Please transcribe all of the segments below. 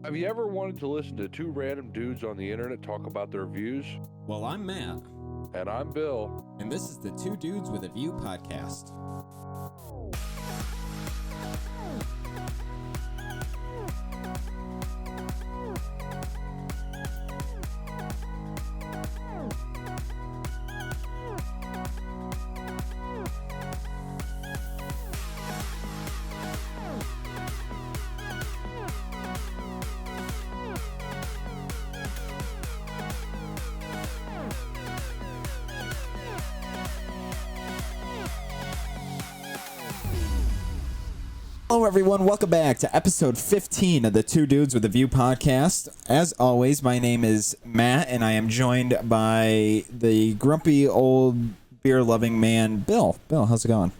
Have you ever wanted to listen to two random dudes on the internet talk about their views? Well, I'm Matt. And I'm Bill. And this is the Two Dudes with a View podcast. Hello, everyone. Welcome back to episode 15 of the Two Dudes with a View podcast. As always, my name is Matt, and I am joined by the grumpy old beer-loving man, Bill. Bill, how's it going?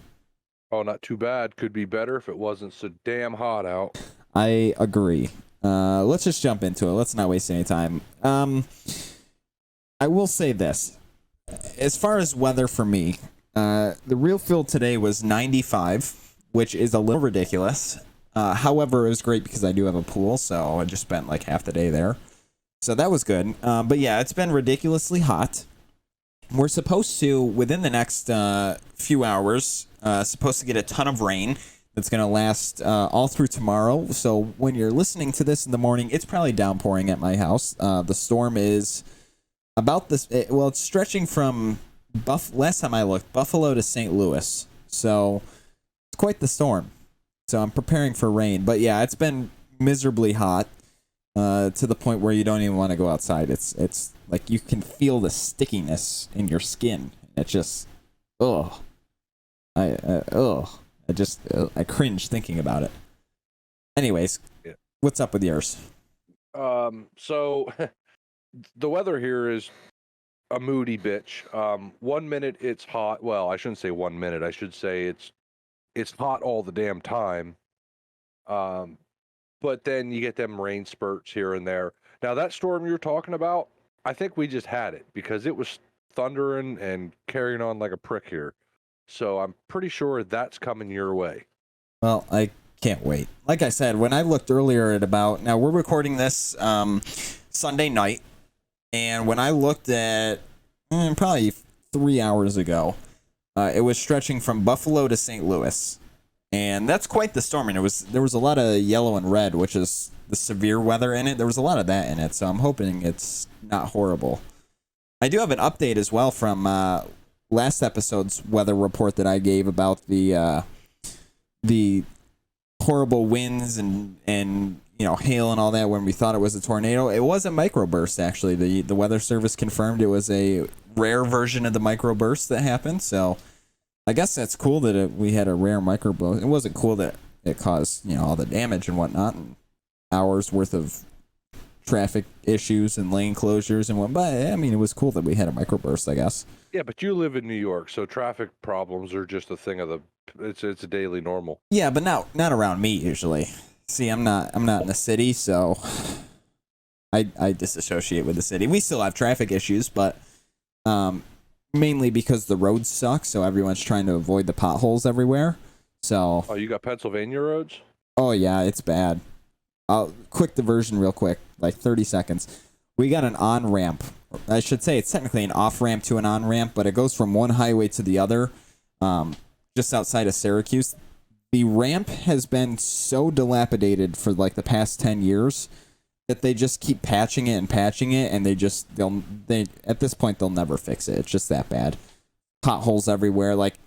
Oh, not too bad. Could be better if it wasn't so damn hot out. I agree. Let's just jump into it. Let's not waste any time. I will say this. As far as weather for me, the real feel today was 95. Which is a little ridiculous. However, it was great because I do have a pool, so I just spent like half the day there. So that was good. But yeah, it's been ridiculously hot. We're supposed to, within the next few hours, supposed to get a ton of rain that's going to last all through tomorrow. So when you're listening to this in the morning, it's probably downpouring at my house. The storm is about this, it's stretching from, last time I looked, Buffalo to St. Louis. So quite the storm, so I'm preparing for rain. But yeah, it's been miserably hot to the point where you don't even want to go outside. It's like you can feel the stickiness in your skin. It's just I cringe thinking about it. Anyways, yeah. What's up with yours? So the weather here is a moody bitch. 1 minute it's hot. Well, I shouldn't say 1 minute. I should say it's hot all the damn time. But then you get them rain spurts here and there. Now, that storm you're talking about, I think we just had it because it was thundering and carrying on like a prick here. So I'm pretty sure that's coming your way. Well, I can't wait. Like I said, when I looked earlier at now we're recording this Sunday night, and when I looked at probably 3 hours ago, it was stretching from Buffalo to St. Louis, and that's quite the storm. And there was a lot of yellow and red, which is the severe weather in it. There was a lot of that in it, so I'm hoping it's not horrible. I do have an update as well from last episode's weather report that I gave about the horrible winds and hail and all that when we thought it was a tornado. It was a microburst, actually. The Weather Service confirmed it was a rare version of the microburst that happened, so I guess that's cool that we had a rare microburst. It wasn't cool that it caused all the damage and whatnot, and hours worth of traffic issues and lane closures and what. But I mean, it was cool that we had a microburst, I guess. Yeah, but you live in New York, so traffic problems are just a thing of it's a daily normal. Yeah, but not around me usually. See, I'm not in the city, so I disassociate with the city. We still have traffic issues, but mainly because the roads suck, so everyone's trying to avoid the potholes everywhere. So. Oh, you got Pennsylvania roads? Oh yeah, it's bad. Quick diversion real quick, like 30 seconds. We got an on-ramp. I should say it's technically an off-ramp to an on-ramp, but it goes from one highway to the other, just outside of Syracuse. The ramp has been so dilapidated for like the past 10 years that they just keep patching it, and they at this point they'll never fix it. It's just that bad. Potholes everywhere. Like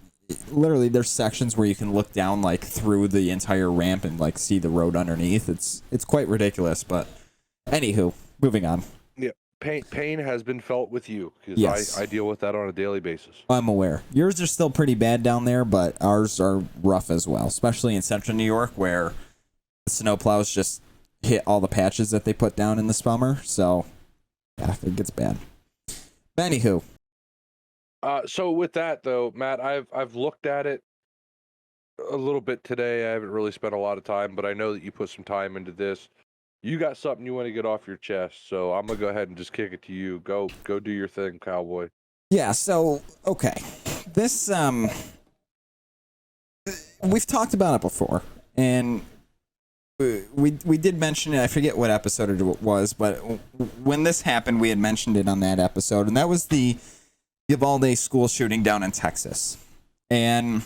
literally, there's sections where you can look down like through the entire ramp and like see the road underneath. It's quite ridiculous. But anywho, moving on. Yeah, pain has been felt with you because yes. I deal with that on a daily basis. I'm aware. Yours are still pretty bad down there, but ours are rough as well, especially in central New York where the snowplows just hit all the patches that they put down in the summer. So yeah, it gets bad. But anywho. So with that though, Matt, I've looked at it a little bit today. I haven't really spent a lot of time, but I know that you put some time into this. You got something you want to get off your chest, so I'm gonna go ahead and just kick it to you. Go do your thing, cowboy. Yeah. So okay, this we've talked about it before, and we did mention it. I forget what episode it was, but when this happened, we had mentioned it on that episode, and that was the Uvalde school shooting down in Texas. And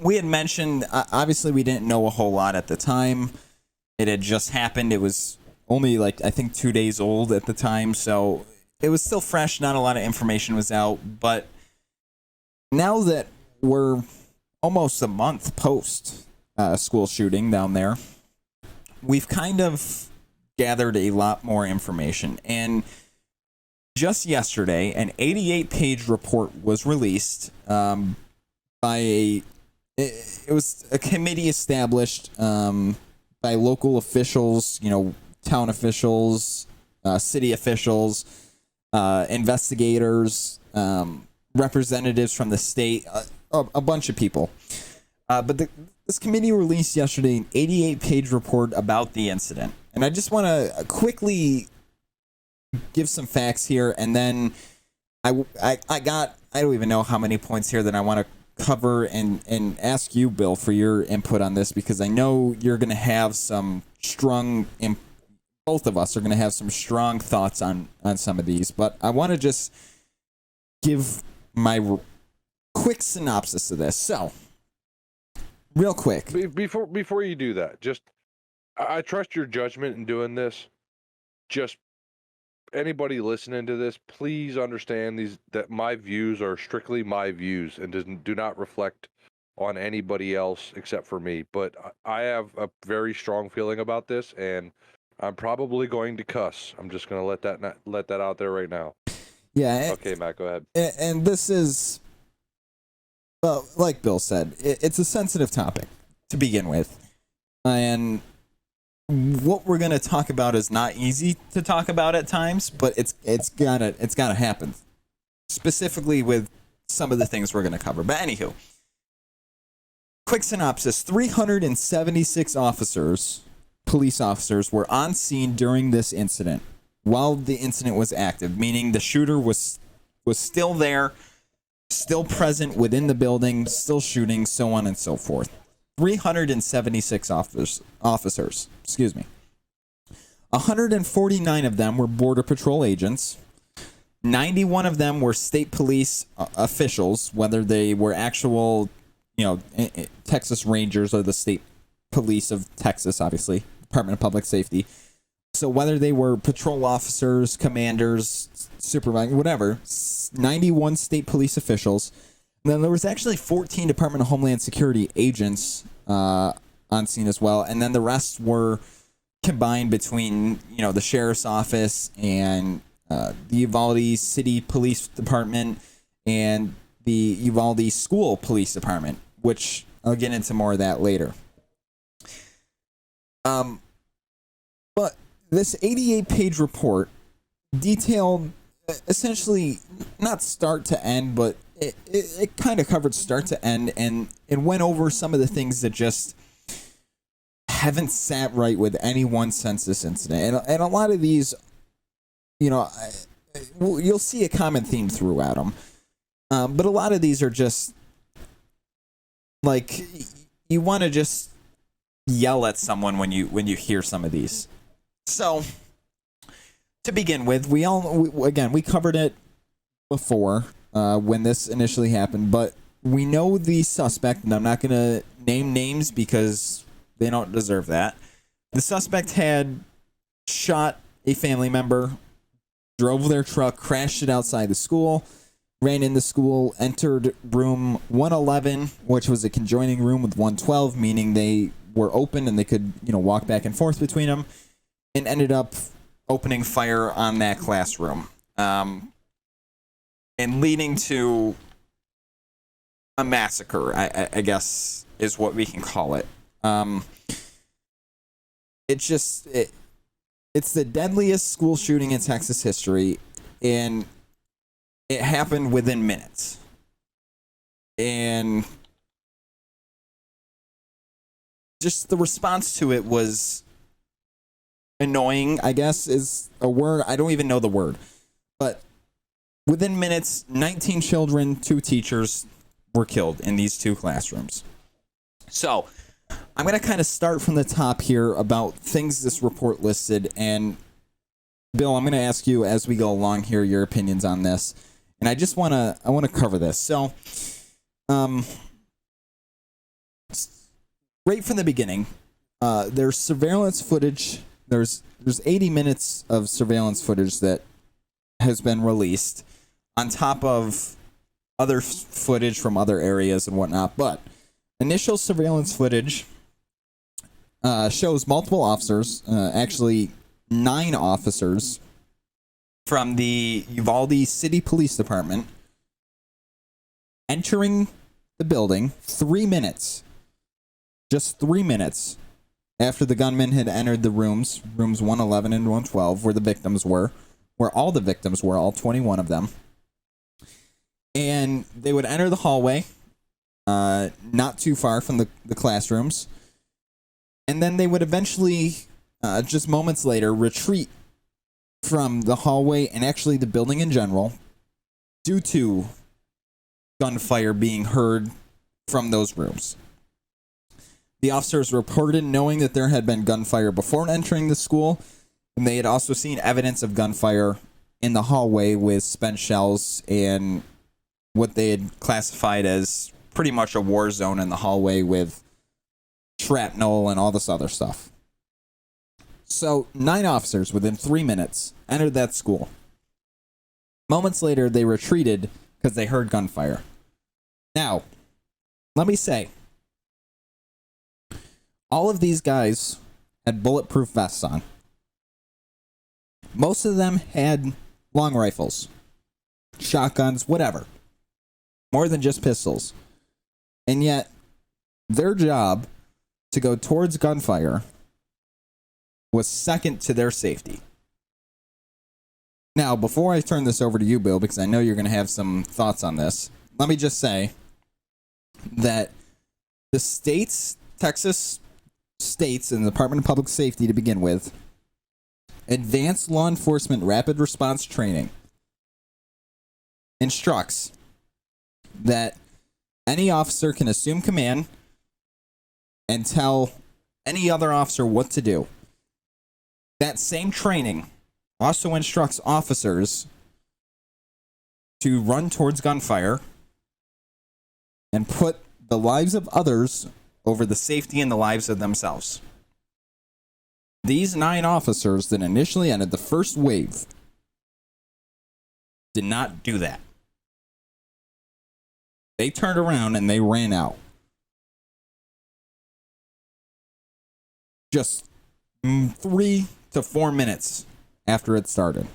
we had mentioned, obviously, we didn't know a whole lot at the time. It had just happened. It was only like, I think, 2 days old at the time, so it was still fresh. Not a lot of information was out, but now that we're almost a month post school shooting down there, we've kind of gathered a lot more information. And just yesterday, an 88-page report was released by it was a committee established by local officials, town officials, city officials, investigators, representatives from the state, a bunch of people. But this committee released yesterday an 88-page report about the incident. And I just want to quickly give some facts here, and then I don't even know how many points here that I want to cover and ask you, Bill, for your input on this, because I know you're going to have some both of us are going to have some strong thoughts on some of these, but I want to just give my quick synopsis of this. So, real quick. Before you do that, I trust your judgment in doing this. Just anybody listening to this, please understand that my views are strictly my views and do not reflect on anybody else except for me. But I have a very strong feeling about this, and I'm probably going to cuss. I'm just going to let that out there right now. Yeah. Okay, Matt, go ahead. And this is, well, like Bill said, it's a sensitive topic to begin with, and what we're going to talk about is not easy to talk about at times, but it's gotta happen, specifically with some of the things we're going to cover. But anywho, quick synopsis: 376 police officers were on scene during this incident while the incident was active, meaning the shooter was still there, still present within the building, still shooting, so on and so forth. 376 officers, 149 of them were Border Patrol agents. 91 of them were state police officials, whether they were actual, Texas Rangers or the state police of Texas, obviously, Department of Public Safety. So whether they were patrol officers, commanders, supervisors, whatever, 91 state police officials. And then there was actually 14 Department of Homeland Security agents on scene as well. And then the rest were combined between, the sheriff's office and the Uvalde City Police Department and the Uvalde School Police Department, which I'll get into more of that later. But this 88-page report detailed essentially not start to end, but it kind of covered start to end, and it went over some of the things that just haven't sat right with anyone since this incident. And a lot of these, you'll see a common theme throughout them. But a lot of these are just like, you want to just yell at someone when you hear some of these. So, to begin with, we covered it before when this initially happened, but we know the suspect, and I'm not going to name names because they don't deserve that. The suspect had shot a family member, drove their truck, crashed it outside the school, ran in the school, entered room 111, which was a conjoining room with 112, meaning they were open and they could, walk back and forth between them, and ended up opening fire on that classroom, and leading to a massacre, I guess is what we can call it. It's the deadliest school shooting in Texas history, and it happened within minutes. And just the response to it was annoying, I guess, is a word. I don't even know the word. But within minutes, 19 children, 2 teachers were killed in these 2 classrooms. So, I'm going to kind of start from the top here about things this report listed. And Bill, I'm going to ask you as we go along here your opinions on this. And I want to cover this. So, right from the beginning, there's surveillance footage. There's 80 minutes of surveillance footage that has been released on top of other footage from other areas and whatnot. But initial surveillance footage shows multiple officers, actually 9 officers from the Uvalde City Police Department entering the building 3 minutes, just 3 minutes after the gunman had entered the rooms 111 and 112, where the victims were, where all the victims were, all 21 of them. And they would enter the hallway, not too far from the classrooms. And then they would eventually, just moments later, retreat from the hallway and actually the building in general due to gunfire being heard from those rooms. The officers reported knowing that there had been gunfire before entering the school, and they had also seen evidence of gunfire in the hallway with spent shells and what they had classified as pretty much a war zone in the hallway with shrapnel and all this other stuff. So 9 officers within 3 minutes entered that school. Moments later, they retreated because they heard gunfire. Now, let me say, all of these guys had bulletproof vests on. Most of them had long rifles, shotguns, whatever. More than just pistols. And yet, their job to go towards gunfire was second to their safety. Now, before I turn this over to you, Bill, because I know you're going to have some thoughts on this, let me just say that the states, Texas states and the Department of Public Safety to begin with, Advanced Law Enforcement Rapid Response Training instructs that any officer can assume command and tell any other officer what to do. That same training also instructs officers to run towards gunfire and put the lives of others over the safety and the lives of themselves. These 9 officers that initially entered the first wave did not do that. They turned around and they ran out. Just 3 to 4 minutes after it started.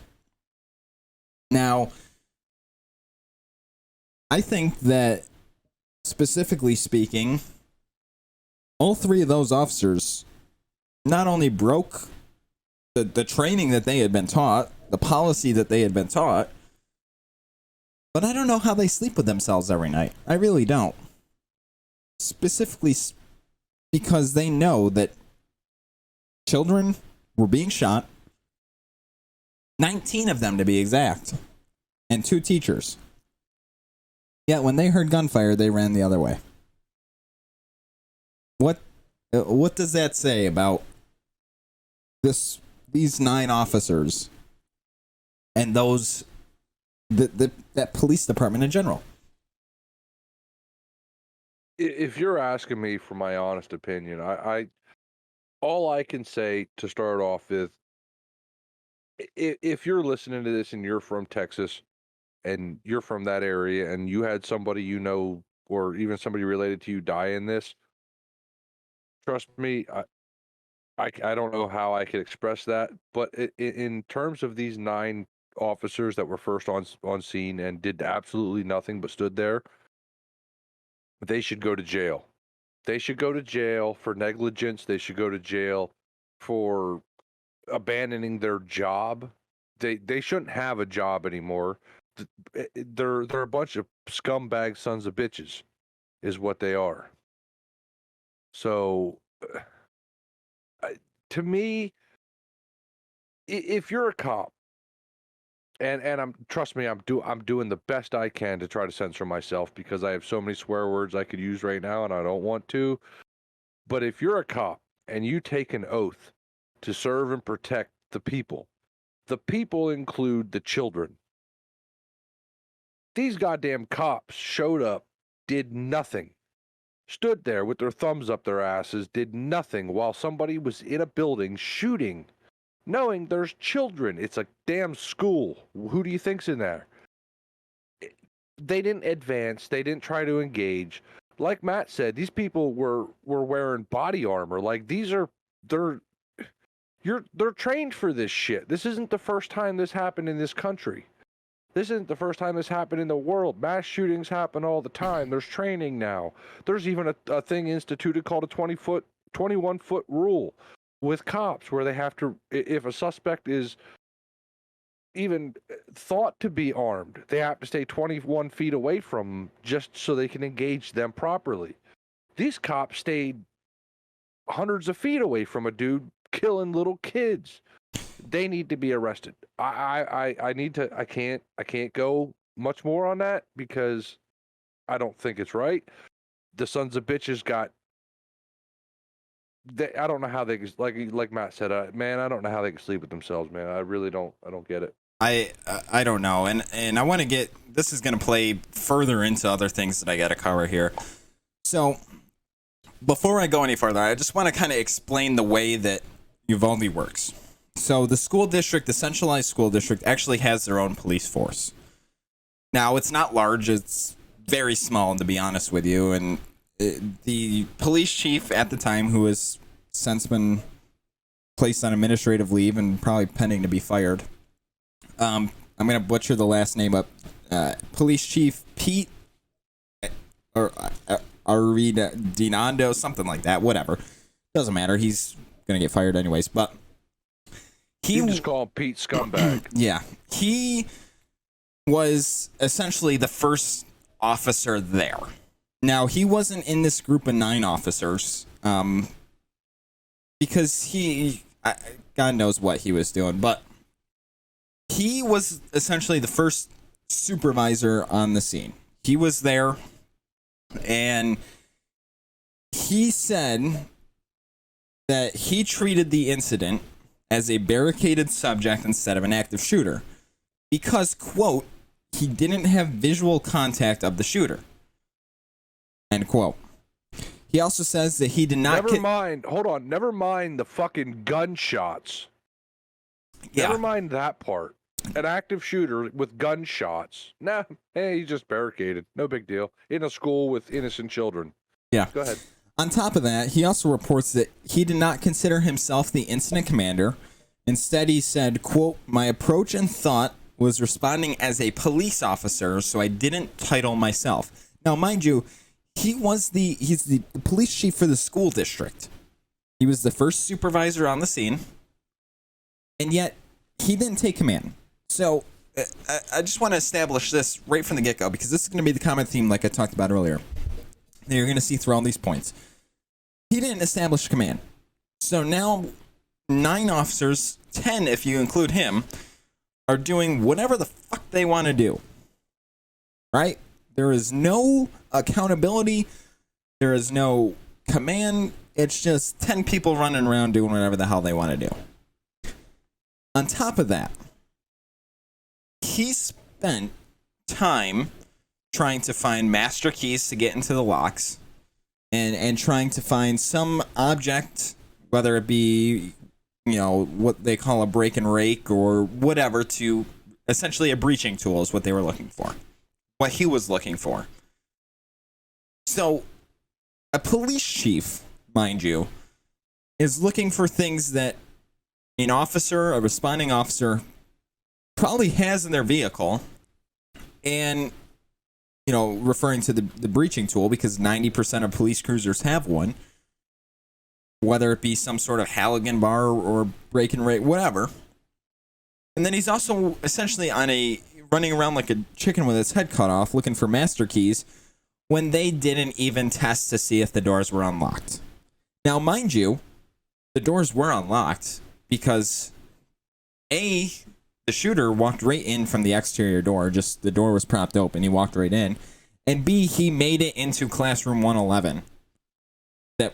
Now, I think that, specifically speaking, all 3 of those officers not only broke the training that they had been taught, the policy that they had been taught, but I don't know how they sleep with themselves every night. I really don't. Specifically because they know that children were being shot, 19 of them to be exact, and 2 teachers. Yet when they heard gunfire, they ran the other way. What does that say about these 9 officers and those that police department in general? If you're asking me for my honest opinion, I all I can say to start off with, if you're listening to this and you're from Texas and you're from that area and you had somebody you know or even somebody related to you die in this, trust me, I don't know how I could express that, but in terms of these 9 officers that were first on scene and did absolutely nothing but stood there, they should go to jail. They should go to jail for negligence. They should go to jail for abandoning their job. They shouldn't have a job anymore. They're a bunch of scumbag sons of bitches, is what they are. So, to me, if you're a cop, and I'm trust me, I'm doing the best I can to try to censor myself because I have so many swear words I could use right now, and I don't want to. But if you're a cop and you take an oath to serve and protect the people include the children. These goddamn cops showed up, did nothing, stood there with their thumbs up their asses, did nothing while somebody was in a building shooting, knowing there's children. It's a damn school. Who do you think's in there? They didn't advance. They didn't try to engage. Like Matt said, these people were wearing body armor. Like they're trained for this shit. This isn't the first time this happened in this country. This isn't the first time this happened in the world. Mass shootings happen all the time. There's training now. There's even a thing instituted called a 21-foot rule with cops where they have to, if a suspect is even thought to be armed, they have to stay 21 feet away from them just so they can engage them properly. These cops stayed hundreds of feet away from a dude killing little kids. They need to be arrested. I can't go much more on that because I don't think it's right. The sons of bitches I don't know how they like Matt said, man, I don't know how they can sleep with themselves, man. I really don't. I don't get it. I don't know, and I want to get, this is going to play further into other things that I got to cover here. So before I go any further, I just want to kind of explain the way that Uvalde works. So the school district, the centralized school district, actually has their own police force. Now, it's not large. It's very small, to be honest with you. And the police chief at the time, who has since been placed on administrative leave and probably pending to be fired, I'm going to butcher the last name up. Police Chief Pete or Arida Dinando, something like that. Whatever. Doesn't matter. He's going to get fired anyways. But you just call him Pete Scumbag. Yeah. He was essentially the first officer there. Now, he wasn't in this group of 9 officers because God knows what he was doing, but he was essentially the first supervisor on the scene. He was there, and he said that he treated the incident as a barricaded subject instead of an active shooter because, quote, he didn't have visual contact of the shooter, end quote. He also says that he did not... Never mind the fucking gunshots. Yeah. Never mind that part. An active shooter with gunshots. Nah, he's just barricaded. No big deal. In a school with innocent children. Yeah. Go ahead. On top of that, he also reports that he did not consider himself the incident commander. Instead, he said, quote, my approach and thought was responding as a police officer, so I didn't title myself. Now, mind you, he's the police chief for the school district. He was the first supervisor on the scene, and yet he didn't take command. So I just want to establish this right from the get-go, because this is going to be the common theme like I talked about earlier that you're going to see through all these points. He didn't establish command. So now 9 officers, 10 if you include him, are doing whatever the fuck they want to do. Right? There is no accountability. There is no command. It's just 10 people running around doing whatever the hell they want to do. On top of that, he spent time trying to find master keys to get into the locks and trying to find some object, whether it be, what they call a break and rake or whatever, to essentially a breaching tool is what they were looking for. What he was looking for. So, a police chief, mind you, is looking for things that a responding officer, probably has in their vehicle, and, referring to the breaching tool, because 90% of police cruisers have one, whether it be some sort of Halligan bar or break and rake, whatever. And then he's also essentially running around like a chicken with its head cut off, looking for master keys, when they didn't even test to see if the doors were unlocked. Now, mind you, the doors were unlocked because the shooter walked right in from the exterior door. Just the door was propped open. He walked right in. And B, he made it into classroom 111. That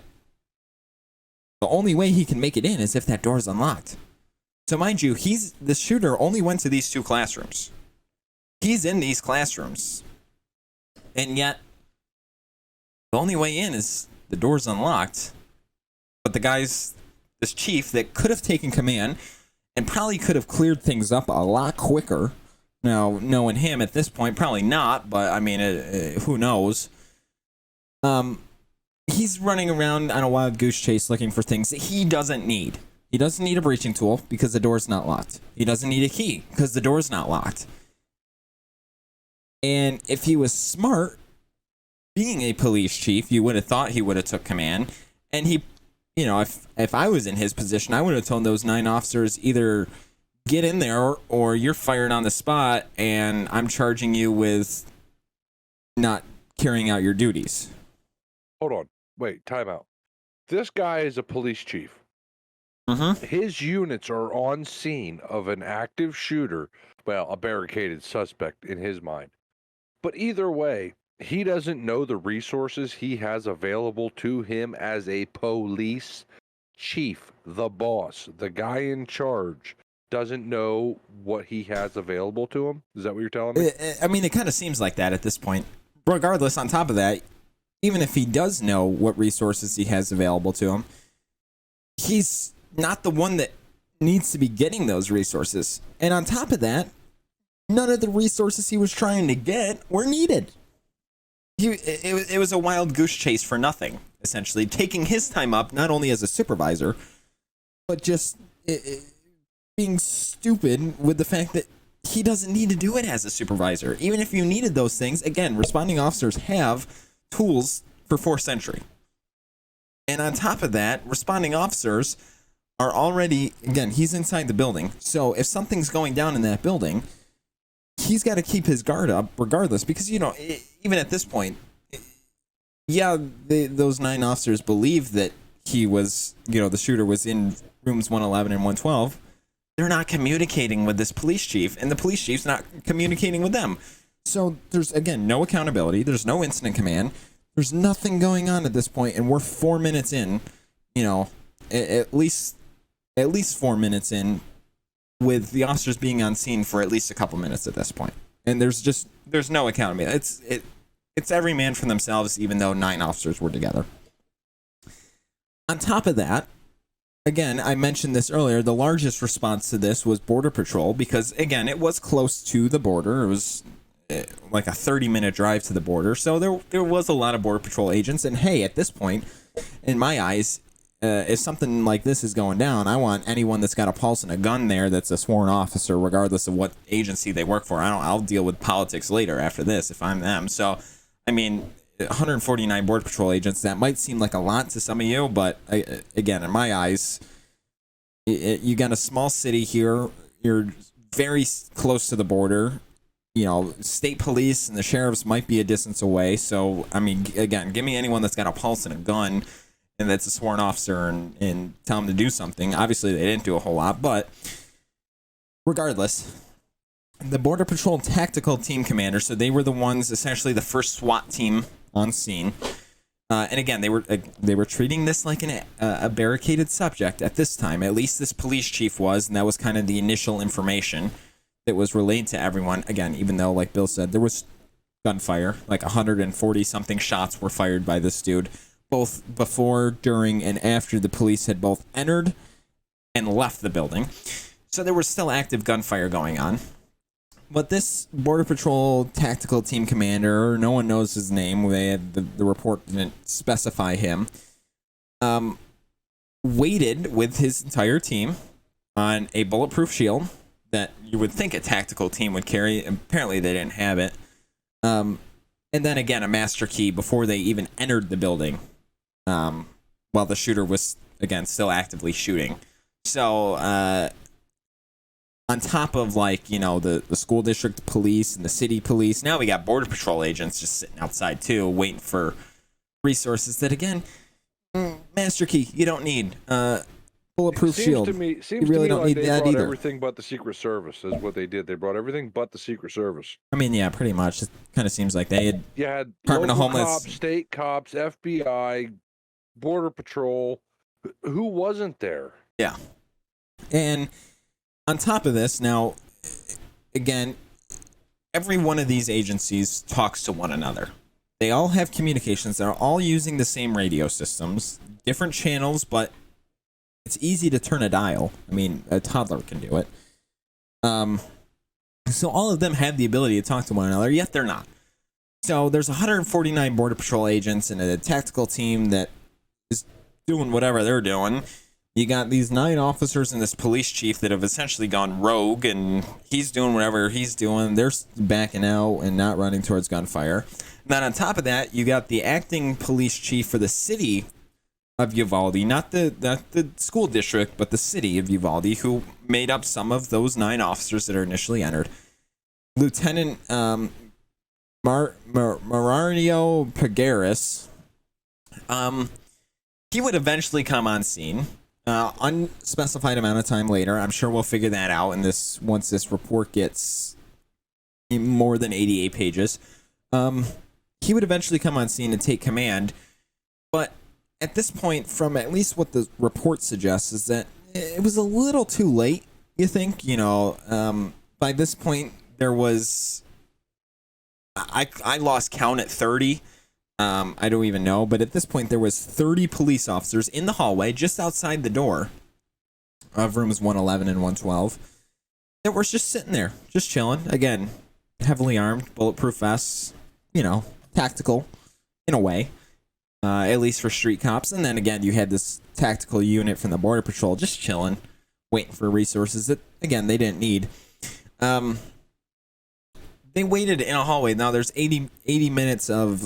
The only way he can make it in is if that door is unlocked. So mind you, the shooter only went to these 2 classrooms. He's in these classrooms. And yet, the only way in is the door's unlocked. But this chief that could have taken command and probably could have cleared things up a lot quicker. Now, knowing him at this point, probably not, but I mean, who knows? He's running around on a wild goose chase looking for things that he doesn't need. He doesn't need a breaching tool because the door's not locked. He doesn't need a key because the door's not locked. And if he was smart, being a police chief, you would have thought he would have took command. And he, if I was in his position, I would have told those 9 officers either get in there or you're fired on the spot and I'm charging you with not carrying out your duties. Hold on. Wait, time out. This guy is a police chief. Mm-hmm. His units are on scene of an active shooter, well, a barricaded suspect in his mind. But either way, he doesn't know the resources he has available to him as a police chief. The boss, the guy in charge, doesn't know what he has available to him. Is that what you're telling me? I mean, it kind of seems like that at this point. Regardless, on top of that, even if he does know what resources he has available to him, he's not the one that needs to be getting those resources. And on top of that, none of the resources he was trying to get were needed. It was a wild goose chase for nothing, essentially, taking his time up not only as a supervisor, but just being stupid with the fact that he doesn't need to do it as a supervisor. Even if you needed those things, again, responding officers have tools for 4th century. And on top of that, responding officers are already, again, he's inside the building. So if something's going down in that building, he's got to keep his guard up regardless, because, even at this point, those 9 officers believe that he was, the shooter was in rooms 111 and 112. They're not communicating with this police chief, and the police chief's not communicating with them. So there's, again, no accountability. There's no incident command. There's nothing going on at this point, and we're 4 minutes in, at least 4 minutes in, with the officers being on scene for at least a couple minutes at this point. And there's no accountability. It's every man for themselves, even though 9 officers were together. On top of that, again, I mentioned this earlier, the largest response to this was Border Patrol, because, again, it was close to the border. It was like a 30-minute drive to the border, so there was a lot of Border Patrol agents. And hey, at this point, in my eyes, if something like this is going down, I want anyone that's got a pulse and a gun there that's a sworn officer, regardless of what agency they work for. I'll deal with politics later after this if I'm them. So, I mean, 149 Border Patrol agents, that might seem like a lot to some of you, but again, in my eyes, you got a small city here. You're very close to the border. State police and the sheriffs might be a distance away. So, I mean, again, give me anyone that's got a pulse and a gun and that's a sworn officer and tell them to do something. Obviously, they didn't do a whole lot, but regardless, the Border Patrol Tactical Team Commander, so they were the ones, essentially the first SWAT team on scene. And again, they were treating this like a barricaded subject at this time. At least this police chief was, and that was kind of the initial information that was relayed to everyone. Again, even though, like Bill said, there was gunfire, like 140-something shots were fired by this dude, both before, during, and after the police had both entered and left the building. So there was still active gunfire going on. But this Border Patrol Tactical Team Commander, no one knows his name, the report didn't specify him, waited with his entire team on a bulletproof shield that you would think a tactical team would carry. Apparently they didn't have it. And then again, a master key before they even entered the building, while the shooter was, again, still actively shooting. So, on top of, the school district police and the city police, now we got Border Patrol agents just sitting outside, too, waiting for resources that, again, master key, you don't need. Bulletproof shield. Seems you really don't like need they that brought either. Everything but the Secret Service is what they did. They brought everything but the Secret Service. I mean, yeah, pretty much. It kind of seems like they had. You had Department of local Homeland cops, state cops, FBI, Border Patrol, Who wasn't there? Yeah. And on top of this, now, again, every one of these agencies talks to one another. They all have communications. They're all using the same radio systems, different channels, but it's easy to turn a dial. I mean, a toddler can do it. So all of them have the ability to talk to one another, yet they're not. So there's 149 Border Patrol agents and a tactical team that is doing whatever they're doing. You got these 9 officers and this police chief that have essentially gone rogue, and he's doing whatever he's doing. They're backing out and not running towards gunfire. And then on top of that, you got the acting police chief for the city of Uvalde, not the school district, but the city of Uvalde, who made up some of those 9 officers that are initially entered. Lieutenant Mario Pagaris, he would eventually come on scene. Unspecified amount of time later. I'm sure we'll figure that out in this once this report gets more than 88 pages. He would eventually come on scene and take command, but at this point, from at least what the report suggests, is that it was a little too late. You think, by this point there was, I lost count at 30. I don't even know, but at this point there was 30 police officers in the hallway just outside the door of rooms 111 and 112 that were just sitting there, just chilling. Again, heavily armed, bulletproof vests, tactical in a way, at least for street cops. And then again, you had this tactical unit from the Border Patrol just chilling, waiting for resources that, again, they didn't need. They waited in a hallway. Now, there's 80 minutes of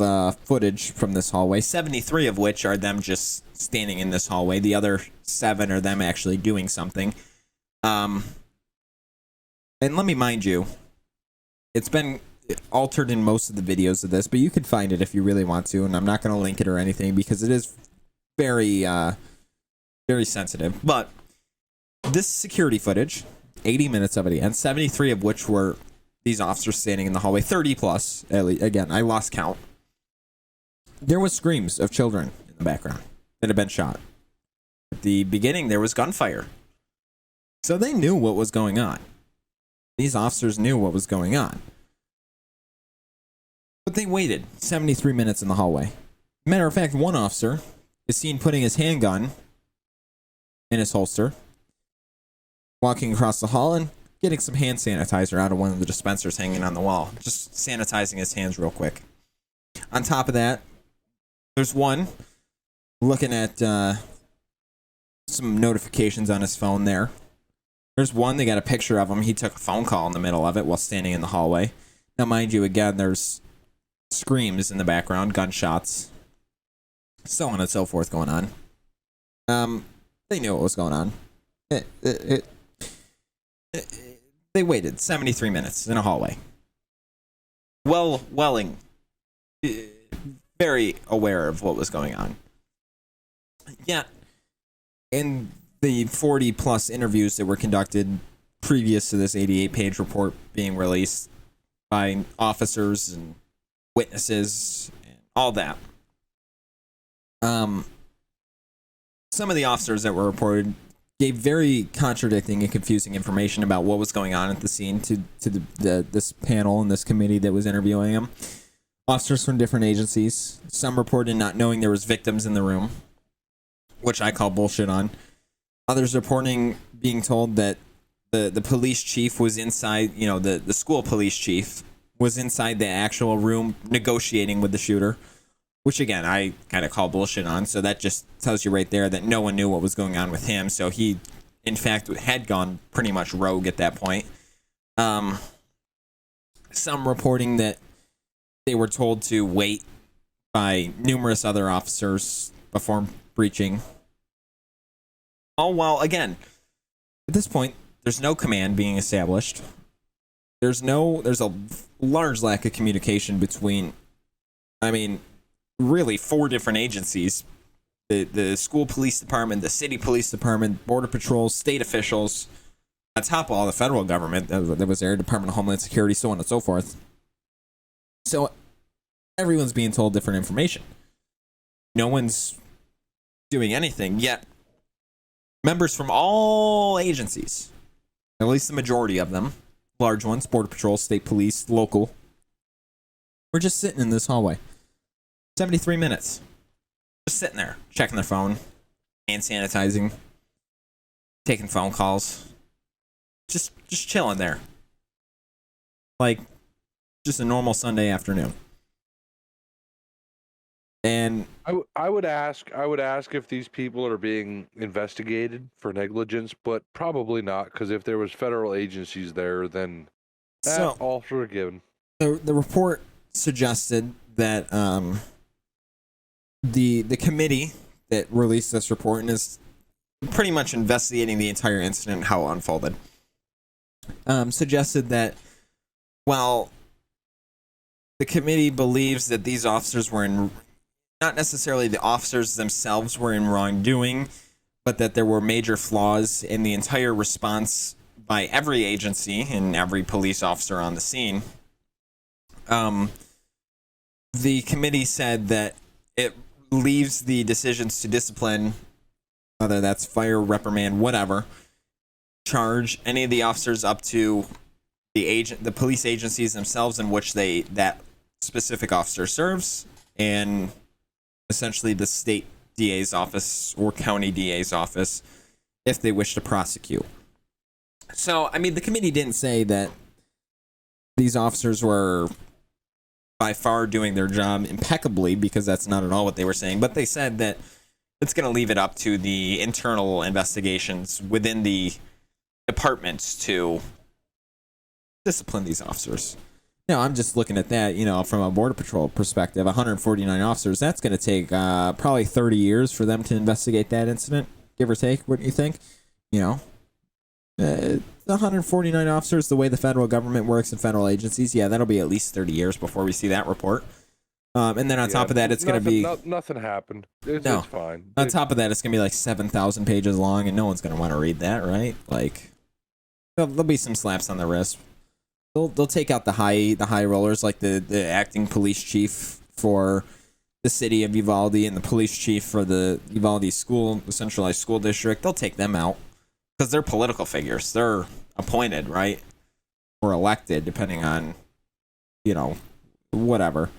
footage from this hallway, 73 of which are them just standing in this hallway. The other 7 are them actually doing something. And let me mind you, it's been altered in most of the videos of this, but you can find it if you really want to, and I'm not going to link it or anything because it is very, very sensitive. But this security footage, 80 minutes of it, and 73 of which were these officers standing in the hallway, 30 plus, at least. Again, I lost count. There was screams of children in the background that had been shot. At the beginning, there was gunfire. So they knew what was going on. These officers knew what was going on. But they waited 73 minutes in the hallway. Matter of fact, one officer is seen putting his handgun in his holster, walking across the hall and getting some hand sanitizer out of one of the dispensers hanging on the wall. Just sanitizing his hands real quick. On top of that, there's one looking at some notifications on his phone there. There's one, they got a picture of him. He took a phone call in the middle of it while standing in the hallway. Now, mind you, again, there's screams in the background, gunshots, so on and so forth going on. They knew what was going on. They waited 73 minutes in a hallway. Welling, very aware of what was going on. Yeah, in the 40 plus interviews that were conducted previous to this 88-page report being released by officers and witnesses and all that, some of the officers that were reported gave very contradicting and confusing information about what was going on at the scene to this panel and this committee that was interviewing him. Officers from different agencies. Some reported not knowing there was victims in the room, which I call bullshit on. Others reporting being told that the police chief was inside, the school police chief was inside the actual room negotiating with the shooter, which again, I kind of call bullshit on. So that just tells you right there that no one knew what was going on with him. So he, in fact, had gone pretty much rogue at that point. Some reporting that they were told to wait by numerous other officers before breaching. All while, again, at this point, there's no command being established. There's a large lack of communication between, really 4 different agencies: the school police department, the city police department, border patrol, state officials, on top of all the federal government that was there, Department of Homeland Security, so on and so forth. So everyone's being told different information. No one's doing anything, yet Members from all agencies, at least the majority of them, large ones, Border Patrol, State Police, local, were just sitting in this hallway. 73 minutes. Just sitting there, checking their phone, hand sanitizing, taking phone calls. Just chilling there. Like, just a normal Sunday afternoon. And I would ask if these people are being investigated for negligence, but probably not, because if there was federal agencies there, then so all forgiven. the report suggested that the committee that released this report and is pretty much investigating the entire incident and how it unfolded, suggested that while the committee believes that these officers were in, not necessarily the officers themselves were in wrongdoing, but that there were major flaws in the entire response by every agency and every police officer on the scene. The committee said that it leaves the decisions to discipline, whether that's fire, reprimand, whatever, charge any of the officers up to the police agencies themselves in which that specific officer serves, and essentially the state DA's office or county DA's office if they wish to prosecute. So, I mean, the committee didn't say that these officers were by far doing their job impeccably, because that's not at all what they were saying, but they said that it's going to leave it up to the internal investigations within the departments to discipline these officers. Now, I'm just looking at that, from a Border Patrol perspective, 149 officers, that's going to take probably 30 years for them to investigate that incident, give or take. What do you think? 149 officers, the way the federal government works in federal agencies, yeah, that'll be at least 30 years before we see that report. And then on top of that, it's going to be... nothing happened. It's fine. On top of that, it's going to be like 7,000 pages long, and no one's going to want to read that, right? Like, there'll be some slaps on the wrist. They'll take out the high rollers, like the acting police chief for the city of Uvalde and the police chief for the Uvalde school, the centralized school district. They'll take them out because they're political figures. They're appointed, right? Or elected, depending on, whatever.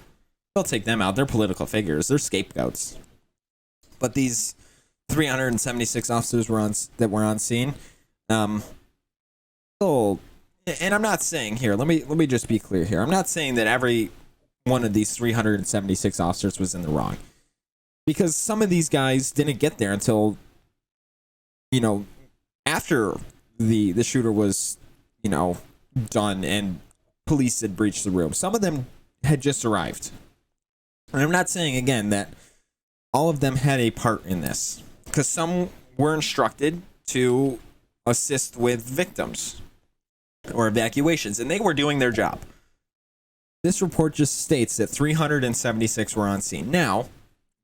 They'll take them out. They're political figures. They're scapegoats. But these 376 officers that were on scene, and I'm not saying here, let me just be clear here. I'm not saying that every one of these 376 officers was in the wrong, because some of these guys didn't get there until, after the shooter was, done and police had breached the room. Some of them had just arrived. And I'm not saying, again, that all of them had a part in this, because some were instructed to assist with victims or evacuations, and they were doing their job. This report just states that 376 were on scene. Now,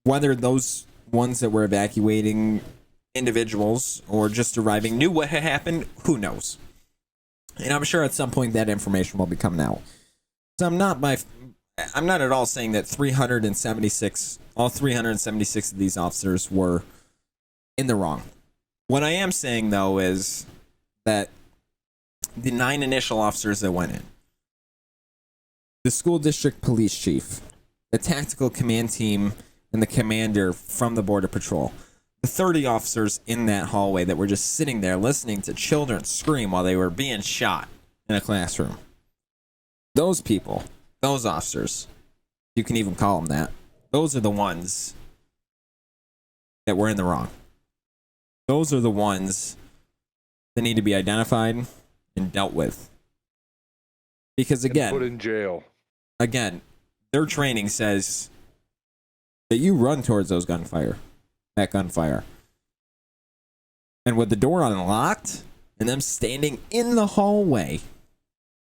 whether those ones that were evacuating individuals or just arriving knew what had happened, who knows? And I'm sure at some point that information will be coming out. So I'm not at all saying that all 376 of these officers were in the wrong. What I am saying, though, is that the 9 initial officers that went in, the school district police chief, the tactical command team, and the commander from the Border Patrol, the 30 officers in that hallway that were just sitting there listening to children scream while they were being shot in a classroom. Those people, those officers, you can even call them that, those are the ones that were in the wrong. Those are the ones that need to be identified and dealt with. Because again, put in jail. Again, their training says that you run towards that gunfire. And with the door unlocked and them standing in the hallway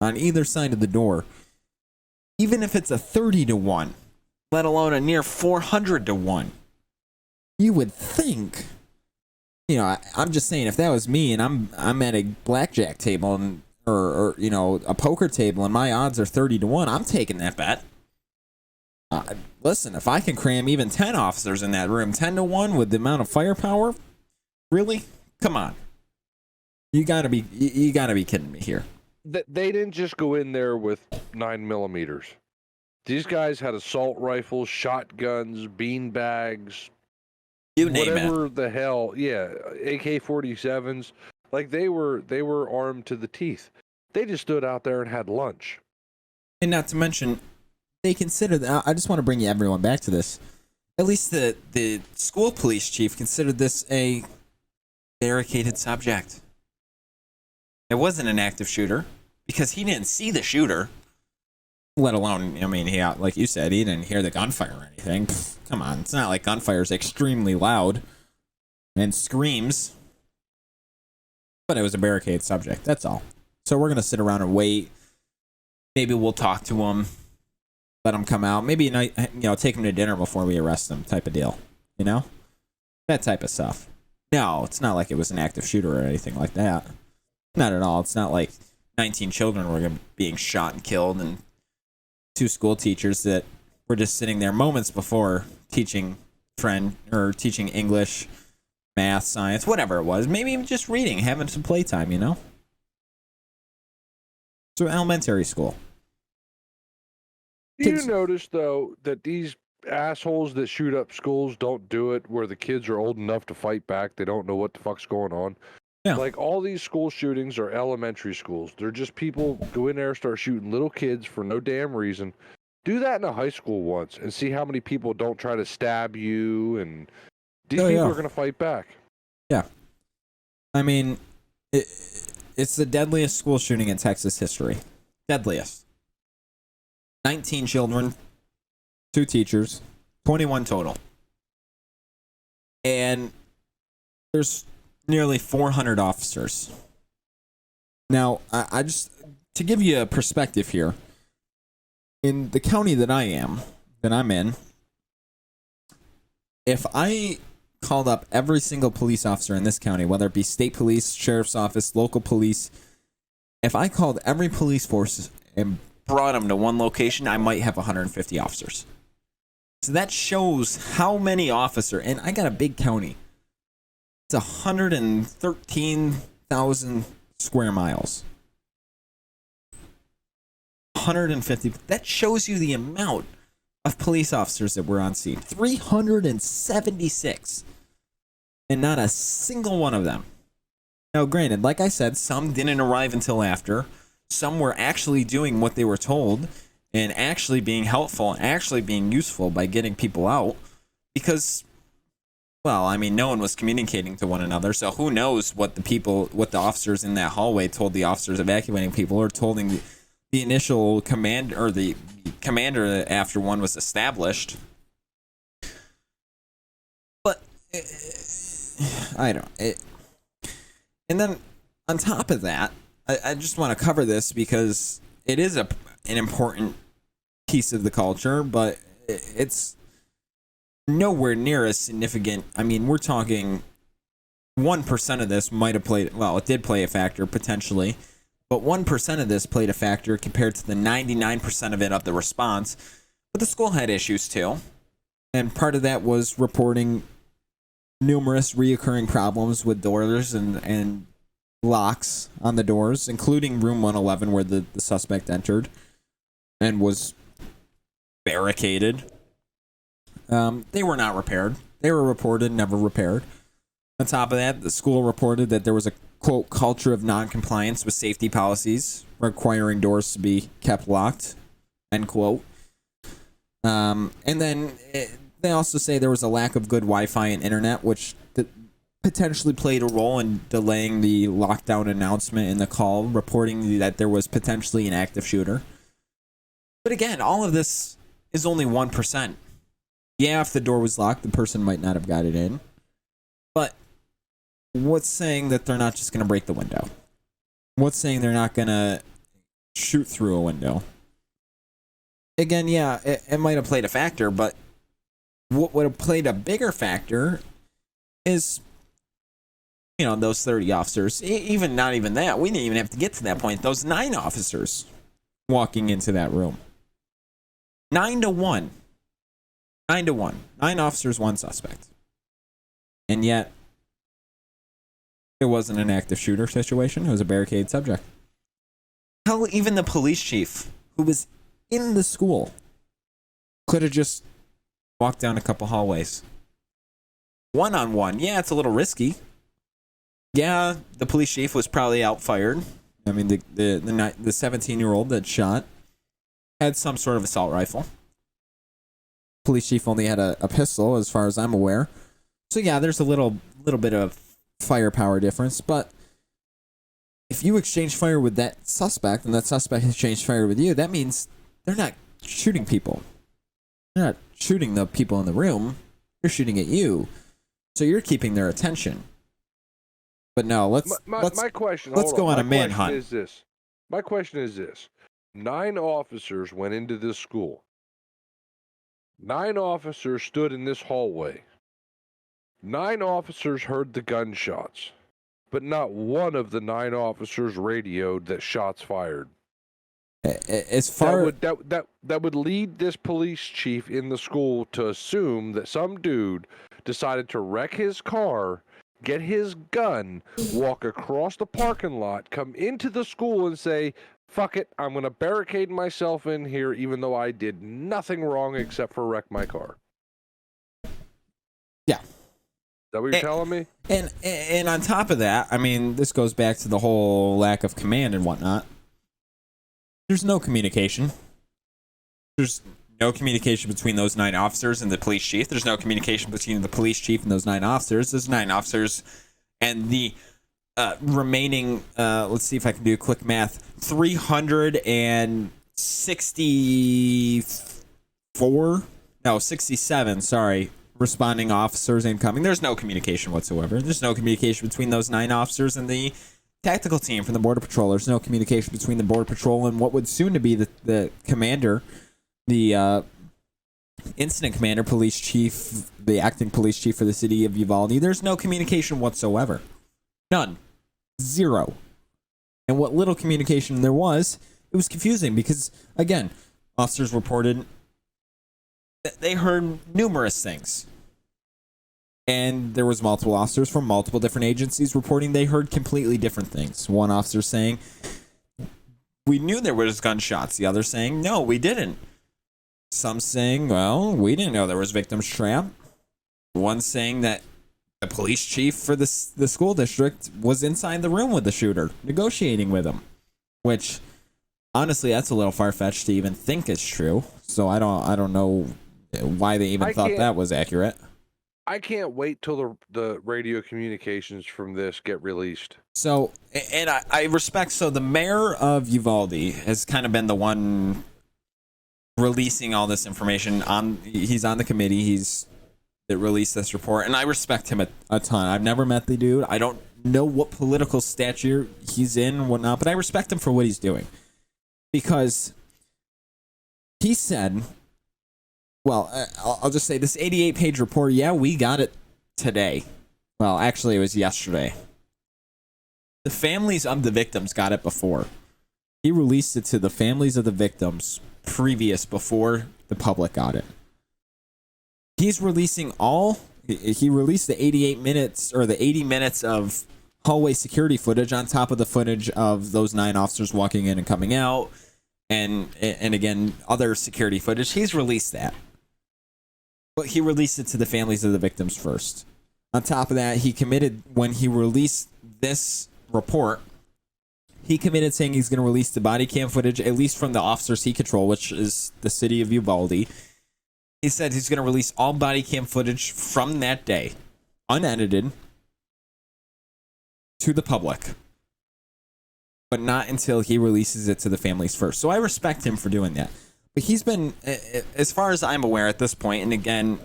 on either side of the door, even if it's a 30-1, let alone a near 400-1, you would think, I'm just saying, if that was me and I'm at a blackjack table and or a poker table and my odds are 30-1, I'm taking that bet. Listen, if I can cram even 10 officers in that room, 10-1 with the amount of firepower, really, Come on. You gotta be kidding me here. They didn't just go in there with 9mm. These guys had assault rifles, shotguns, bean bags, You name it. whatever the hell. Yeah, AK-47s. Like they were armed to the teeth. They just stood out there and had lunch. And not to mention, they consider that. I just want to bring everyone back to this. At least the school police chief considered this a barricaded subject. It wasn't an active shooter because he didn't see the shooter. Let alone, I mean, like you said, he didn't hear the gunfire or anything. Pfft, come on, it's not like gunfire is extremely loud and screams. But it was a barricade subject, that's all. So we're going to sit around and wait. Maybe we'll talk to him, let him come out. Maybe, take him to dinner before we arrest him type of deal. You know? That type of stuff. No, it's not like it was an active shooter or anything like that. Not at all. It's not like 19 children were being shot and killed and 2 school teachers that were just sitting there moments before teaching English, math, science, whatever it was. Maybe even just reading, having some playtime, you know? So elementary school. Do you notice, though, that these assholes that shoot up schools don't do it where the kids are old enough to fight back? They don't know what the fuck's going on. Yeah. Like, all these school shootings are elementary schools. They're just people go in there and start shooting little kids for no damn reason. Do that in a high school once and see how many people don't try to stab you, and these people are going to fight back. Yeah. I mean, it's the deadliest school shooting in Texas history. Deadliest. 19 children, 2 teachers, 21 total. And there's nearly 400 officers. Now, I just, to give you a perspective here, in the county that I'm in, if I called up every single police officer in this county, whether it be state police, sheriff's office, local police, if I called every police force and brought them to one location, I might have 150 officers. So that shows how many officers, and I got a big county. It's 113,000 square miles. 150. That shows you the amount of police officers that were on scene. 376. And not a single one of them. Now, granted, like I said, some didn't arrive until after. Some were actually doing what they were told and actually being helpful and actually being useful by getting people out. Because, well, I mean, no one was communicating to one another. So who knows what the officers in that hallway told the officers evacuating people or told the initial command or the commander after one was established. But I don't. And then on top of that, I just want to cover this because it is an important piece of the culture, but it's nowhere near as significant. I mean, we're talking 1% of this might have played. Well, it did play a factor potentially. But 1% of this played a factor compared to the 99% of it of the response. But the school had issues too. And part of that was reporting numerous reoccurring problems with doors and locks on the doors, including room 111 where the suspect entered and was barricaded. They were not repaired. They were reported, never repaired. On top of that, the school reported that there was a quote, culture of non-compliance with safety policies requiring doors to be kept locked, end quote. And then they also say there was a lack of good Wi-Fi and internet, which potentially played a role in delaying the lockdown announcement in the call, reporting that there was potentially an active shooter. But again, all of this is only 1%. Yeah, if the door was locked, the person might not have got it in. But what's saying that they're not just going to break the window? What's saying they're not going to shoot through a window? Again, yeah, it might have played a factor, but what would have played a bigger factor is, those 30 officers, even not even that. We didn't even have to get to that point. Those 9 officers walking into that room. 9-1. 9-1. 9 officers, 1 suspect. And yet, It wasn't an active shooter situation. It was a barricade subject. Hell, even the police chief who was in the school could have just walked down a couple hallways. One-on-one. Yeah, it's a little risky. Yeah, the police chief was probably outfired. I mean, the 17-year-old that shot had some sort of assault rifle. Police chief only had a pistol, as far as I'm aware. So yeah, there's a little bit of firepower difference. But if you exchange fire with that suspect, and that suspect exchanged fire with you, that means they're not shooting people. They're not shooting the people in the room. They're shooting at you. So you're keeping their attention. But no, let's go on a manhunt. My question is this. 9 officers went into this school. 9 officers stood in this hallway. 9 officers heard the gunshots. But not one of the 9 officers radioed that shots fired. That would lead this police chief in the school to assume that some dude decided to wreck his car, get his gun, walk across the parking lot, come into the school and say, fuck it, I'm going to barricade myself in here even though I did nothing wrong except for wreck my car. Yeah. Is that what you're telling me? And on top of that, I mean, this goes back to the whole lack of command and whatnot. There's no communication. There's no communication between those 9 officers and the police chief. There's no communication between the police chief and those 9 officers. There's 9 officers and the remaining, let's see if I can do quick math, 67, sorry, responding officers incoming. There's no communication whatsoever. There's no communication between those 9 officers and the tactical team from the Border Patrol. There's no communication between the Border Patrol and what would soon to be the commander, the incident commander, police chief, the acting police chief for the city of Uvalde. There's no communication whatsoever. None. 0. And what little communication there was, it was confusing because, again, officers reported that they heard numerous things. And there was multiple officers from multiple different agencies reporting they heard completely different things. One officer saying, we knew there was gunshots. The other saying, no, we didn't. Some saying, well, we didn't know there was victims trapped. One saying that the police chief for the school district was inside the room with the shooter, negotiating with him. Which, honestly, that's a little far-fetched to even think is true. So I don't know why they even thought that was accurate. I can't wait till the radio communications from this get released. So, and I respect, so the mayor of Uvalde has kind of been the one releasing all this information. He's on the committee that released this report, and I respect him a ton. I've never met the dude. I don't know what political stature he's in and whatnot, but I respect him for what he's doing. Because he said, well, I'll just say this 88-page report, yeah, we got it today. Well, actually, it was yesterday. The families of the victims got it before. He released it to the families of the victims before the public got it. He's releasing he released the 88 minutes or the 80 minutes of hallway security footage on top of the footage of those 9 officers walking in and coming out. And again, other security footage. He's released that. But he released it to the families of the victims first. On top of that, when he released this report, he committed saying he's going to release the body cam footage, at least from the officers he controls, which is the city of Uvalde. He said he's going to release all body cam footage from that day, unedited, to the public. But not until he releases it to the families first. So I respect him for doing that. But he's been, as far as I'm aware at this point, and again,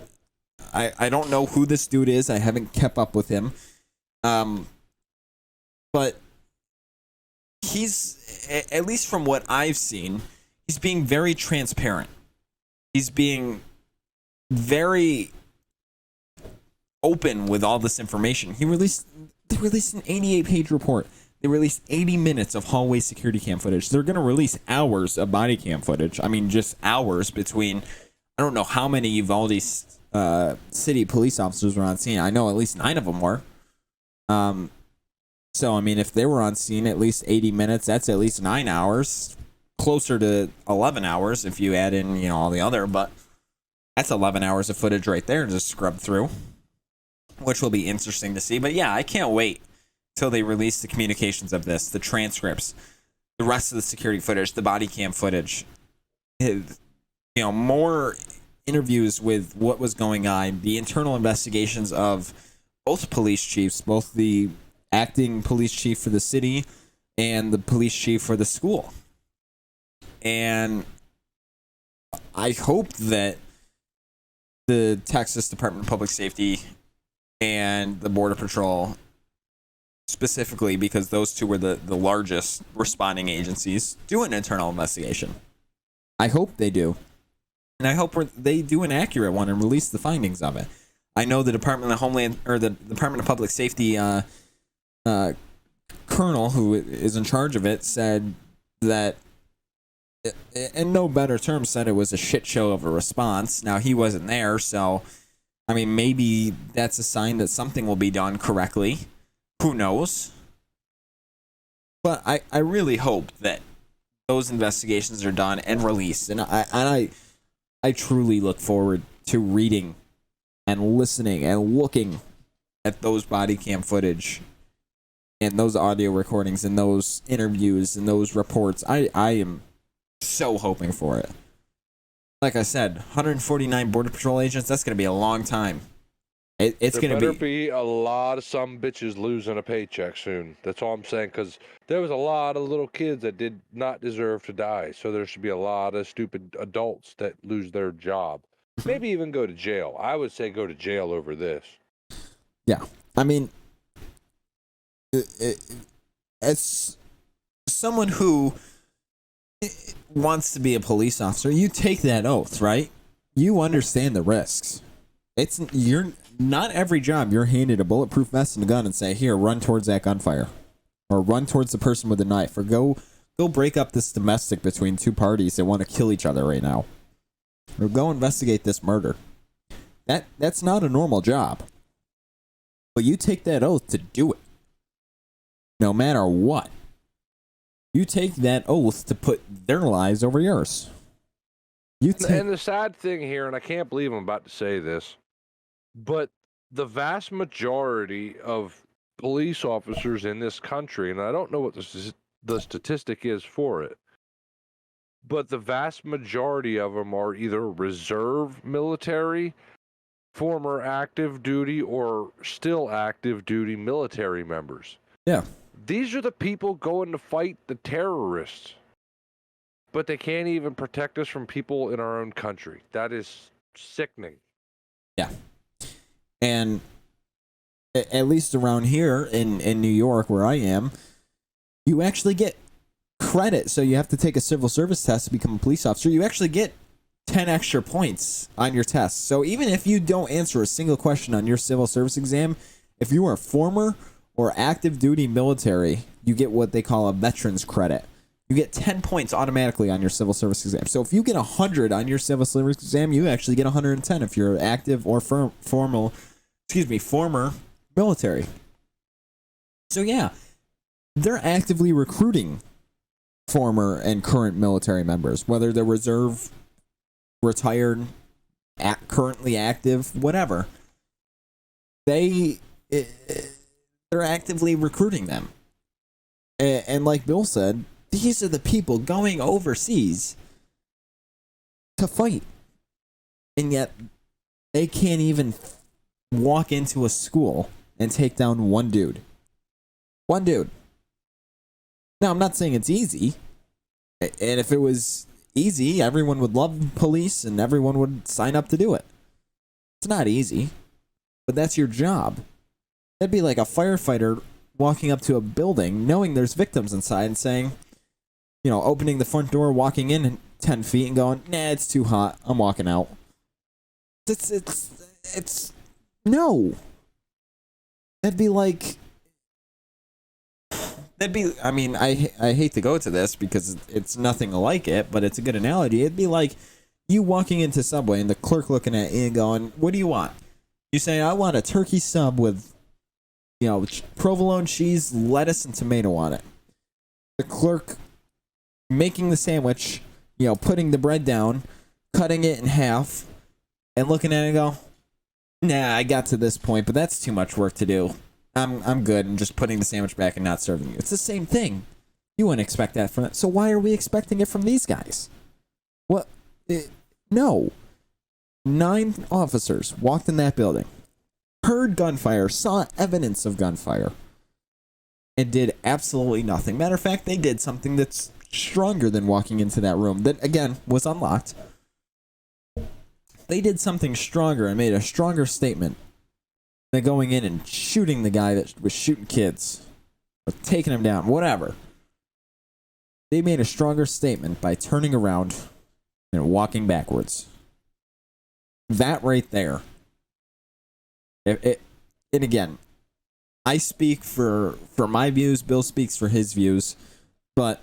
I don't know who this dude is. I haven't kept up with him. But he's, at least from what I've seen, he's being very transparent. He's being very open with all this information. They released an 88-page report. They released 80 minutes of hallway security cam footage. They're going to release hours of body cam footage. I mean, just hours between, I don't know how many Uvalde city police officers were on scene. I know at least 9 of them were. So, I mean, if they were on scene at least 80 minutes, that's at least 9 hours, closer to 11 hours if you add in, all the other, but that's 11 hours of footage right there to scrub through, which will be interesting to see. But yeah, I can't wait till they release the communications of this, the transcripts, the rest of the security footage, the body cam footage, more interviews with what was going on, the internal investigations of both police chiefs, both the acting police chief for the city and the police chief for the school. And I hope that the Texas Department of Public Safety and the Border Patrol, specifically because those two were the largest responding agencies, do an internal investigation. I hope they do. And I hope they do an accurate one and release the findings of it. I know the Department of the Department of Public Safety colonel who is in charge of it said that, in no better terms, said it was a shit show of a response. Now, he wasn't there, so, I mean, maybe that's a sign that something will be done correctly. Who knows? But I really hope that those investigations are done and released. And I truly look forward to reading and listening and looking at those body cam footage and those audio recordings and those interviews and those reports. I am so hoping for it. Like I said, 149 Border Patrol agents, that's going to be a long time. It's going to be a lot of some bitches losing a paycheck soon. That's all I'm saying, because there was a lot of little kids that did not deserve to die. So there should be a lot of stupid adults that lose their job. Maybe even go to jail. I would say go to jail over this. Yeah. I mean, as someone who wants to be a police officer, you take that oath, right? You understand the risks. You're not every job you're handed a bulletproof vest and a gun and say, here, run towards that gunfire, or run towards the person with a knife, or go break up this domestic between two parties that want to kill each other right now, or go investigate this murder. That's not a normal job. But you take that oath to do it, no matter what. You take that oath to put their lives over yours. And the sad thing here, and I can't believe I'm about to say this, but the vast majority of police officers in this country, and I don't know what the statistic is for it, but the vast majority of them are either reserve military, former active duty, or still active duty military members. Yeah. These are the people going to fight the terrorists. But they can't even protect us from people in our own country. That is sickening. Yeah. And at least around here in New York, where I am, you actually get credit. So you have to take a civil service test to become a police officer. You actually get 10 extra points on your test. So even if you don't answer a single question on your civil service exam, if you are former or active duty military, you get what they call a veterans credit. You get 10 points automatically on your civil service exam. So if you get 100 on your civil service exam, you actually get 110 if you're active or former military. So yeah, they're actively recruiting former and current military members, whether they're reserve, retired, currently active, whatever. They're actively recruiting them. And like Bill said, these are the people going overseas to fight. And yet, they can't even walk into a school and take down one dude. One dude. Now, I'm not saying it's easy. And if it was easy, everyone would love police and everyone would sign up to do it. It's not easy, but that's your job. That'd be like a firefighter walking up to a building, knowing there's victims inside, and saying, opening the front door, walking in 10 feet and going, nah, it's too hot, I'm walking out. It's no. That'd be, I mean, I hate to go to this because it's nothing like it, but it's a good analogy. It'd be like you walking into Subway and the clerk looking at you and going, what do you want? You say, I want a turkey sub with provolone cheese, lettuce, and tomato on it. The clerk making the sandwich, putting the bread down, cutting it in half, and looking at it and go, nah, I got to this point, but that's too much work to do. I'm good, and just putting the sandwich back and not serving you. It's the same thing. You wouldn't expect that from it. So why are we expecting it from these guys? What? No. 9 officers walked in that building, heard gunfire, saw evidence of gunfire, and did absolutely nothing. Matter of fact, they did something that's stronger than walking into that room that, again, was unlocked. They did something stronger and made a stronger statement than going in and shooting the guy that was shooting kids or taking him down, whatever. They made a stronger statement by turning around and walking backwards. That right there. And again, I speak for my views, Bill speaks for his views, but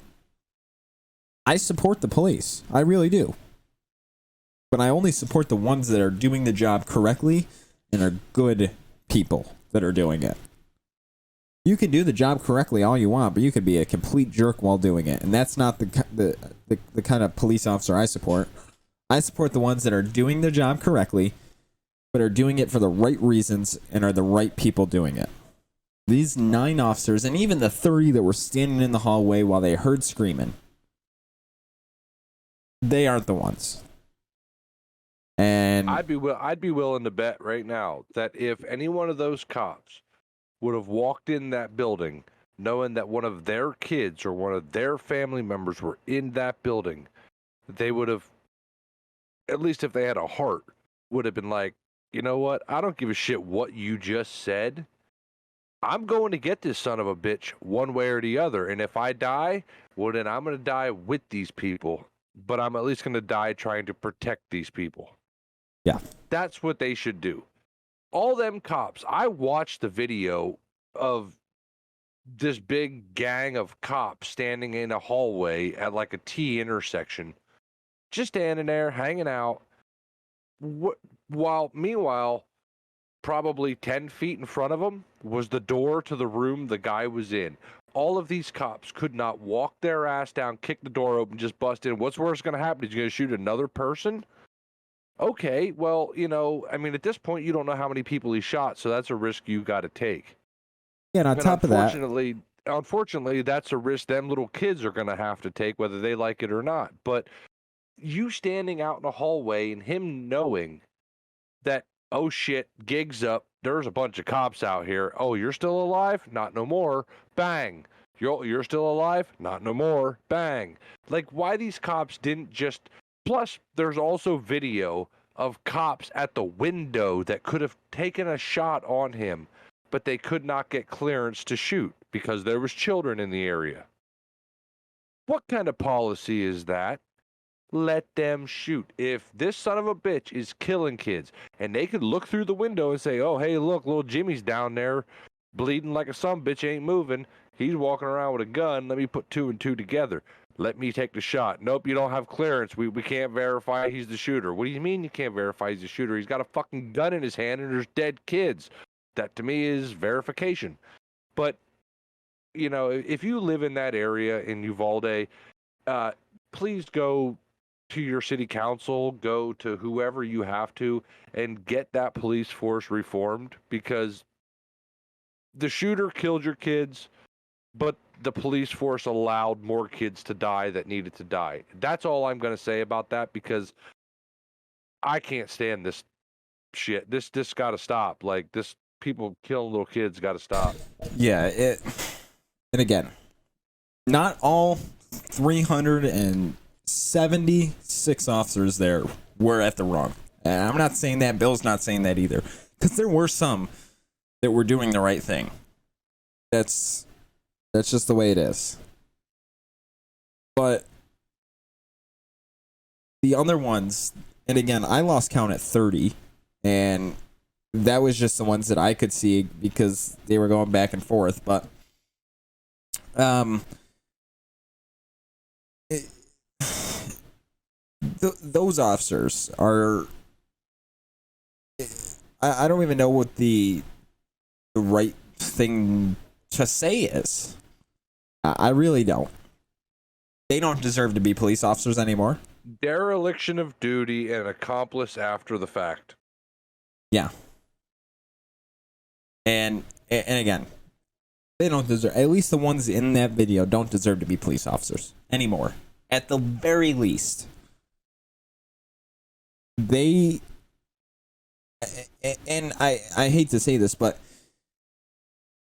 I support the police. I really do. But I only support the ones that are doing the job correctly and are good people that are doing it. You can do the job correctly all you want, but you could be a complete jerk while doing it. And that's not the kind of police officer I support. I support the ones that are doing their job correctly, but are doing it for the right reasons and are the right people doing it. These 9 officers, and even the 30 that were standing in the hallway while they heard screaming, they aren't the ones. And I'd be willing to bet right now that if any one of those cops would have walked in that building knowing that one of their kids or one of their family members were in that building, they would have, at least if they had a heart, would have been like, you know what? I don't give a shit what you just said. I'm going to get this son of a bitch one way or the other. And if I die, well, then I'm going to die with these people. But I'm at least going to die trying to protect these people. Yeah. That's what they should do. All them cops, I watched the video of this big gang of cops standing in a hallway at like a T intersection, just standing there, hanging out, meanwhile, probably 10 feet in front of them was the door to the room the guy was in. All of these cops could not walk their ass down, kick the door open, just bust in. What's worse going to happen? Is you going to shoot another person? Okay, well, at this point, you don't know how many people he shot, so that's a risk you got to take. Yeah, and on top of that, unfortunately, that's a risk them little kids are going to have to take, whether they like it or not. But you standing out in a hallway and him knowing that, oh shit, gig's up, there's a bunch of cops out here. Oh, you're still alive? Not no more. Bang. You're still alive? Not no more. Bang. Like, why these cops didn't just... Plus, there's also video of cops at the window that could have taken a shot on him, but they could not get clearance to shoot because there was children in the area. What kind of policy is that? Let them shoot. If this son of a bitch is killing kids, and they could look through the window and say, oh, hey, look, little Jimmy's down there bleeding like a sumbitch, ain't moving. He's walking around with a gun. Let me put 2 and 2 together. Let me take the shot. Nope, you don't have clearance. We can't verify he's the shooter. What do you mean you can't verify he's the shooter? He's got a fucking gun in his hand and there's dead kids. That to me is verification. But, if you live in that area in Uvalde, please go to your city council, go to whoever you have to, and get that police force reformed, because the shooter killed your kids, but the police force allowed more kids to die that needed to die. That's all I'm going to say about that, because I can't stand this shit. This got to stop. Like, this people killing little kids got to stop. Yeah, and again, not all 376 officers there were at the wrong. And I'm not saying that. Bill's not saying that either. Because there were some that were doing the right thing. That's just the way it is. But the other ones, and again, I lost count at 30, and that was just the ones that I could see because they were going back and forth. But those officers are... I don't even know what the right thing to say is. I really don't. They don't deserve to be police officers anymore. Dereliction of duty and accomplice after the fact. Yeah. And again, they don't deserve, at least the ones in that video don't deserve to be police officers anymore. At the very least. They, and I hate to say this, but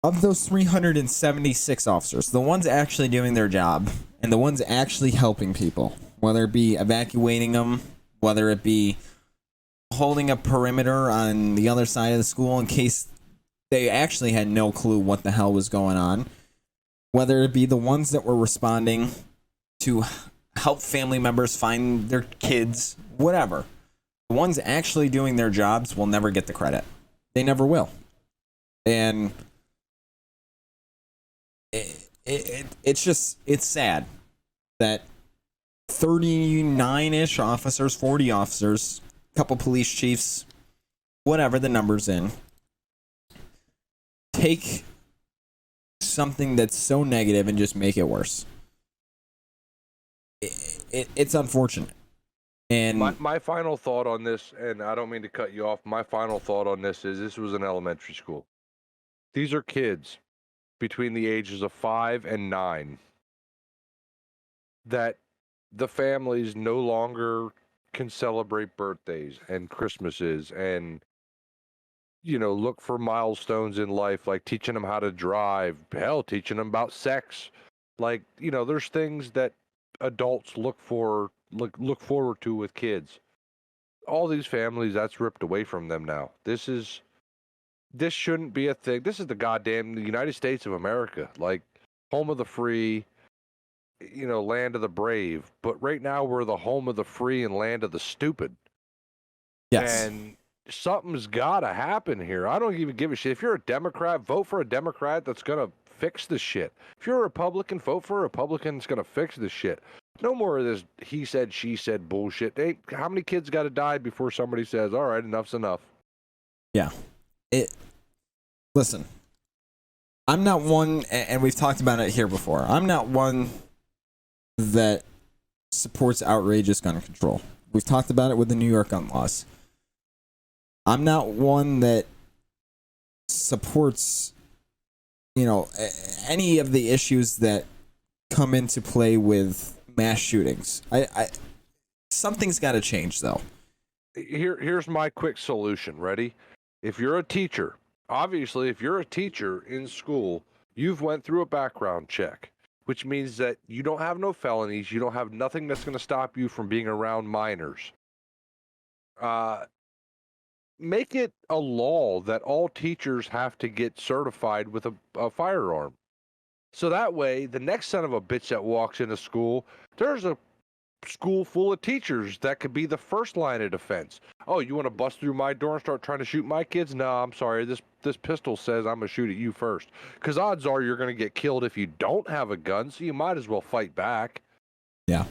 of those 376 officers, the ones actually doing their job and the ones actually helping people, whether it be evacuating them, whether it be holding a perimeter on the other side of the school in case they actually had no clue what the hell was going on, whether it be the ones that were responding to help family members find their kids, whatever. The ones actually doing their jobs will never get the credit. They never will. And it's just, it's sad that 39-ish officers, 40 officers, a couple police chiefs, whatever the number's in, take something that's so negative and just make it worse. It's unfortunate. And my final thought on this, and I don't mean to cut you off, my final thought on this is this was an elementary school. These are kids between the ages of 5 and 9 that the families no longer can celebrate birthdays and Christmases and, you know, look for milestones in life, like teaching them how to drive, hell, teaching them about sex. Like, you know, there's things that adults look forward to with kids. All these families, that's ripped away from them now. This shouldn't be a thing. This is the goddamn United States of America, like home of the free, you know, land of the brave. But right now we're the home of the free and land of the stupid. yes. And something's got to happen here. I don't even give a shit. If you're a Democrat, vote for a Democrat that's going to fix this shit. If you're a Republican, vote for a Republican that's going to fix this shit. No more of this he said, she said bullshit. How many kids got to die before somebody says, all right, enough's enough? Yeah. Listen, I'm not one, and we've talked about it here before, I'm not one that supports outrageous gun control. We've talked about it with the New York gun laws. I'm not one that supports, you know, any of the issues that come into play with mass shootings. Something's got to change, though. Here's my quick solution. Ready? If you're a teacher, obviously, if you're a teacher in school, you've went through a background check, which means that you don't have no felonies. You don't have nothing that's going to stop you from being around minors. Make it a law that all teachers have to get certified with a firearm. So that way, the next son of a bitch that walks into school, there's a school full of teachers that could be the first line of defense. Oh, you want to bust through my door and start trying to shoot my kids? No, I'm sorry. This pistol says I'm going to shoot at you first. Because odds are you're going to get killed if you don't have a gun, so you might as well fight back. Yeah.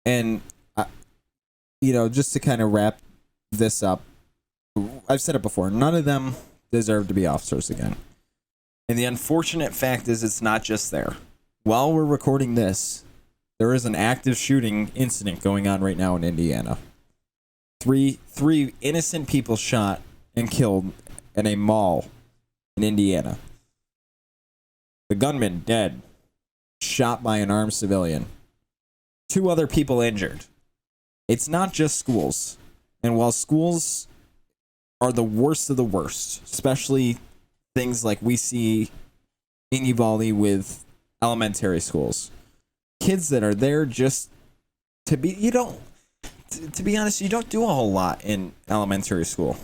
And, you know, just to kind of wrap this up, I've said it before, none of them deserve to be officers again. And the unfortunate fact is it's not just there. While we're recording this, there is an active shooting incident going on right now in Indiana. Three innocent people shot and killed in a mall in Indiana. The gunman dead, shot by an armed civilian. 2 other people injured. It's not just schools. And while schools are the worst of the worst, especially things like we see in Uvalde with elementary schools, kids that are there just to be, to be honest, you don't do a whole lot in elementary school.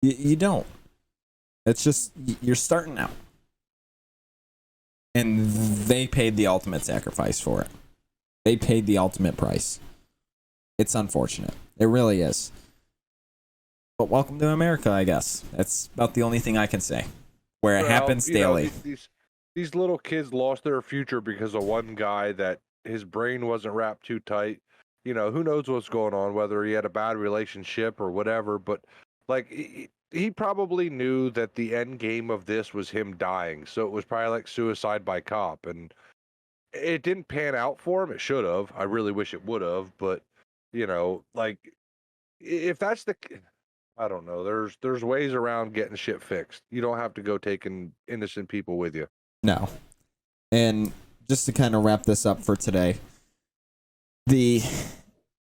You don't. It's just, you're starting out. And they paid the ultimate sacrifice for it. They paid the ultimate price. It's unfortunate. It really is. But welcome to America, I guess. That's about the only thing I can say. Where it happens daily. These little kids lost their future because of one guy that his brain wasn't wrapped too tight. You know, who knows what's going on, whether he had a bad relationship or whatever. But, like, he probably knew that the end game of this was him dying, so it was probably like suicide by cop, and it didn't pan out for him. It should have. I really wish it would have, but like if that's I don't know. There's ways around getting shit fixed. You don't have to go taking innocent people with you. No. And just to kind of wrap this up for today, the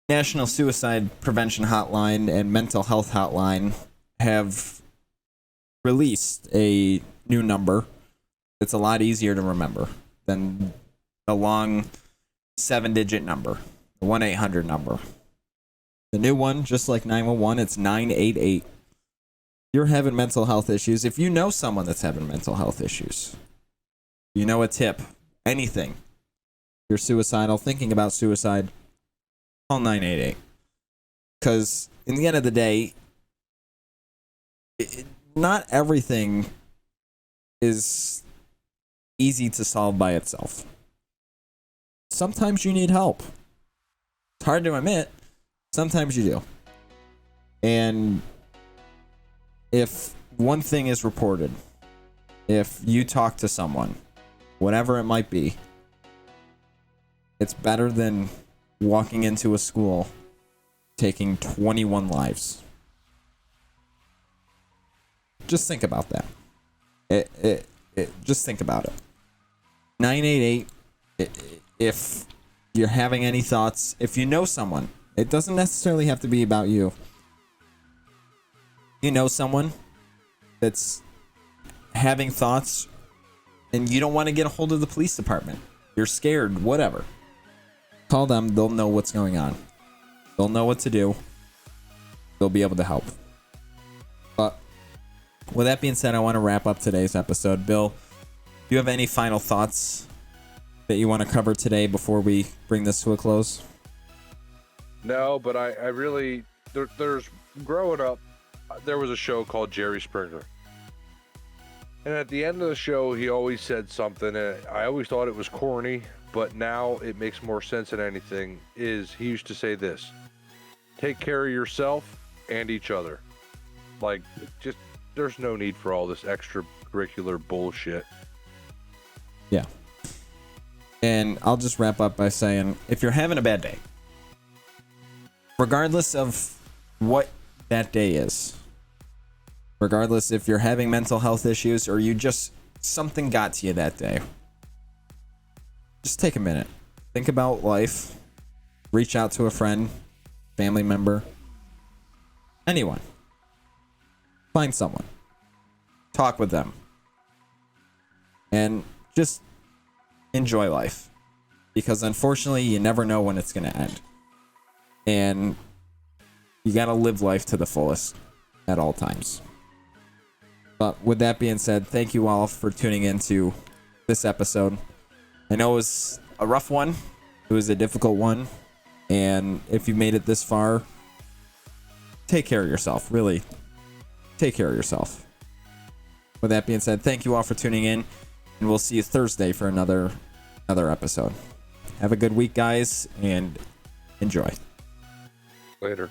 National Suicide Prevention Hotline and Mental Health Hotline have released a new number. It's a lot easier to remember than the long 7-digit number, the 1-800 number. The new one, just like 911, it's 988. You're having mental health issues. If you know someone that's having mental health issues, you know a tip, anything, you're suicidal, thinking about suicide, call 988. Because in the end of the day, not everything is easy to solve by itself. Sometimes you need help. It's hard to admit. Sometimes you do. And if one thing is reported, if you talk to someone, whatever it might be, it's better than walking into a school taking 21 lives. Just think about that. Just think about it. 988, if you're having any thoughts, if you know someone, it doesn't necessarily have to be about you. You know someone that's having thoughts and you don't want to get a hold of the police department. You're scared, whatever. Call them, they'll know what's going on. They'll know what to do. They'll be able to help. But with that being said, I want to wrap up today's episode. Bill, do you have any final thoughts that you want to cover today before we bring this to a close? No, but I really, there's growing up, there was a show called Jerry Springer. And at the end of the show, he always said something, and I always thought it was corny, but now it makes more sense than anything, is he used to say this: take care of yourself and each other. Like, just, there's no need for all this extracurricular bullshit. Yeah. And I'll just wrap up by saying, if you're having a bad day, regardless of what that day is, regardless if you're having mental health issues or you just, something got to you that day, just take a minute. Think about life. Reach out to a friend, family member, anyone. Find someone. Talk with them. And just enjoy life. Because unfortunately, you never know when it's going to end. And you got to live life to the fullest at all times. But with that being said, thank you all for tuning into this episode. I know it was a rough one. It was a difficult one. And if you made it this far, take care of yourself. Really, take care of yourself. With that being said, thank you all for tuning in. And we'll see you Thursday for another episode. Have a good week, guys, and enjoy. Later.